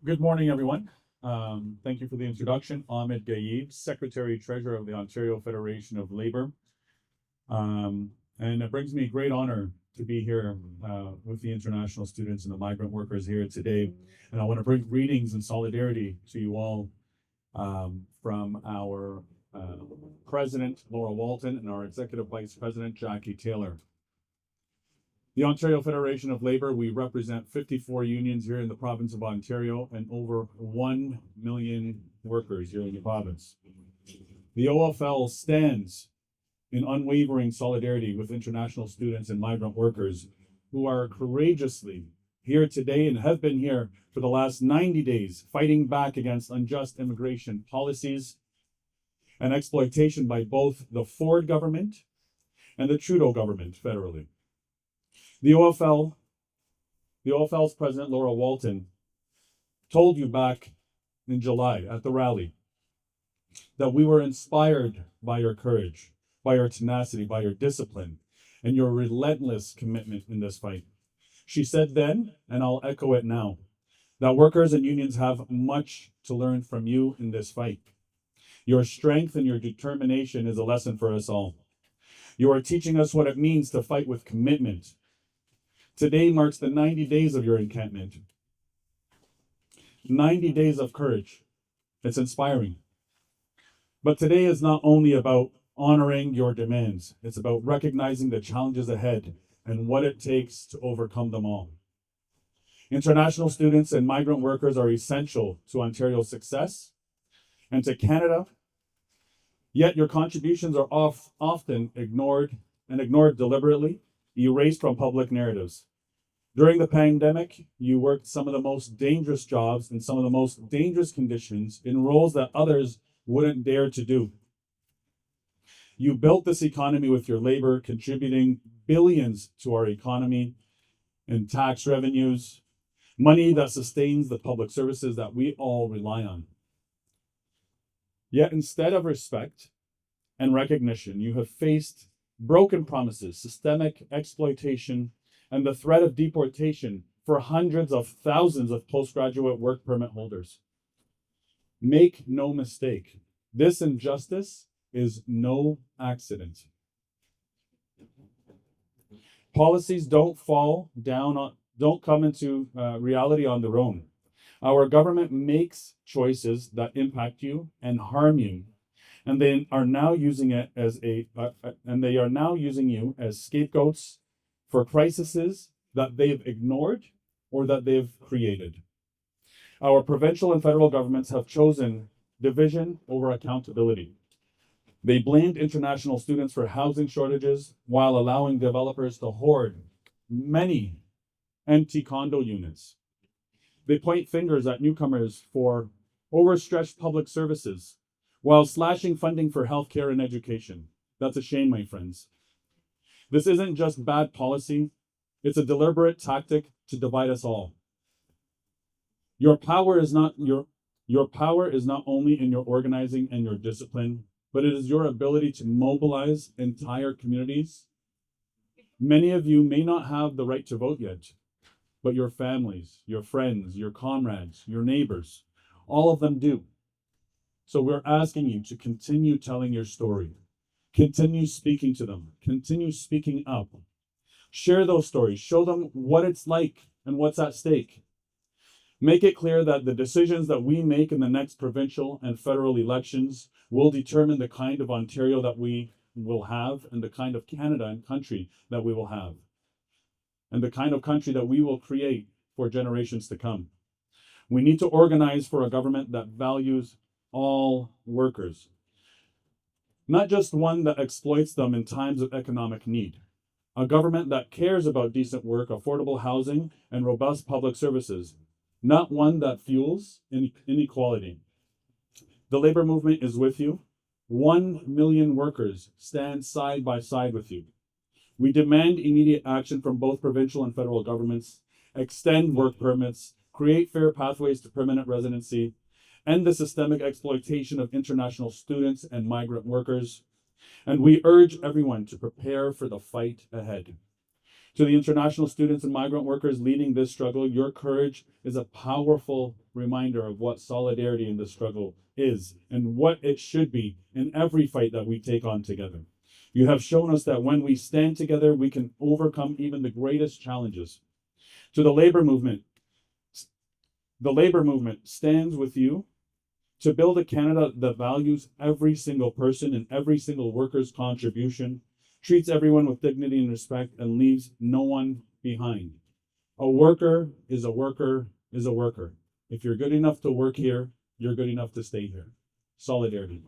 Good morning, everyone. Thank you for the introduction. Ahmed Gayeeb, Secretary Treasurer of the Ontario Federation of Labor. And it brings me great honor to be here with the international students and the migrant workers here today. And I want to bring greetings and solidarity to you all from our President, Laura Walton, and our Executive Vice President, Jackie Taylor. The Ontario Federation of Labor, we represent 54 unions here in the province of Ontario and over 1 million workers here in the province. The OFL stands in unwavering solidarity with international students and migrant workers who are courageously here today and have been here for the last 90 days, fighting back against unjust immigration policies and exploitation by both the Ford government and the Trudeau government federally. The OFL's president, Laura Walton, told you back in July at the rally that we were inspired by your courage, by your tenacity, by your discipline, and your relentless commitment in this fight. She said then, and I'll echo it now, that workers and unions have much to learn from you in this fight. Your strength and your determination is a lesson for us all. You are teaching us what it means to fight with commitment. Today marks the 90 days of your encampment. 90 days of courage. It's inspiring. But today is not only about honoring your demands, it's about recognizing the challenges ahead and what it takes to overcome them all. International students and migrant workers are essential to Ontario's success and to Canada, yet your contributions are often ignored deliberately, erased from public narratives. During the pandemic, you worked some of the most dangerous jobs in some of the most dangerous conditions in roles that others wouldn't dare to do. You built this economy with your labor, contributing billions to our economy in tax revenues, money that sustains the public services that we all rely on. Yet instead of respect and recognition, you have faced broken promises, systemic exploitation, and the threat of deportation for hundreds of thousands of postgraduate work permit holders. Make no mistake, this injustice is no accident. Policies don't come into reality on their own. Our government makes choices that impact you and harm you, and they are now using it as using you as scapegoats for crises that they've ignored or that they've created. Our provincial and federal governments have chosen division over accountability. They blamed international students for housing shortages while allowing developers to hoard many empty condo units. They point fingers at newcomers for overstretched public services while slashing funding for healthcare and education. That's a shame, my friends. This isn't just bad policy, it's a deliberate tactic to divide us all. Your power is not only in your organizing and your discipline, but it is your ability to mobilize entire communities. Many of you may not have the right to vote yet, but your families, your friends, your comrades, your neighbors, all of them do. So we're asking you to continue telling your story. Continue speaking to them. Continue speaking up. Share those stories. Show them what it's like and what's at stake. Make it clear that the decisions that we make in the next provincial and federal elections will determine the kind of Ontario that we will have and the kind of Canada and country that we will have and the kind of country that we will create for generations to come. We need to organize for a government that values all workers, not just one that exploits them in times of economic need. A government that cares about decent work, affordable housing, and robust public services, not one that fuels inequality. The labor movement is with you. 1 million workers stand side by side with you. We demand immediate action from both provincial and federal governments, extend work permits, create fair pathways to permanent residency, end the systemic exploitation of international students and migrant workers, and we urge everyone to prepare for the fight ahead. To the international students and migrant workers leading this struggle, your courage is a powerful reminder of what solidarity in this struggle is and what it should be in every fight that we take on together. You have shown us that when we stand together, we can overcome even the greatest challenges. To the labor movement stands with you to build a Canada that values every single person and every single worker's contribution, treats everyone with dignity and respect, and leaves no one behind. A worker is a worker is a worker. If you're good enough to work here, you're good enough to stay here. Solidarity.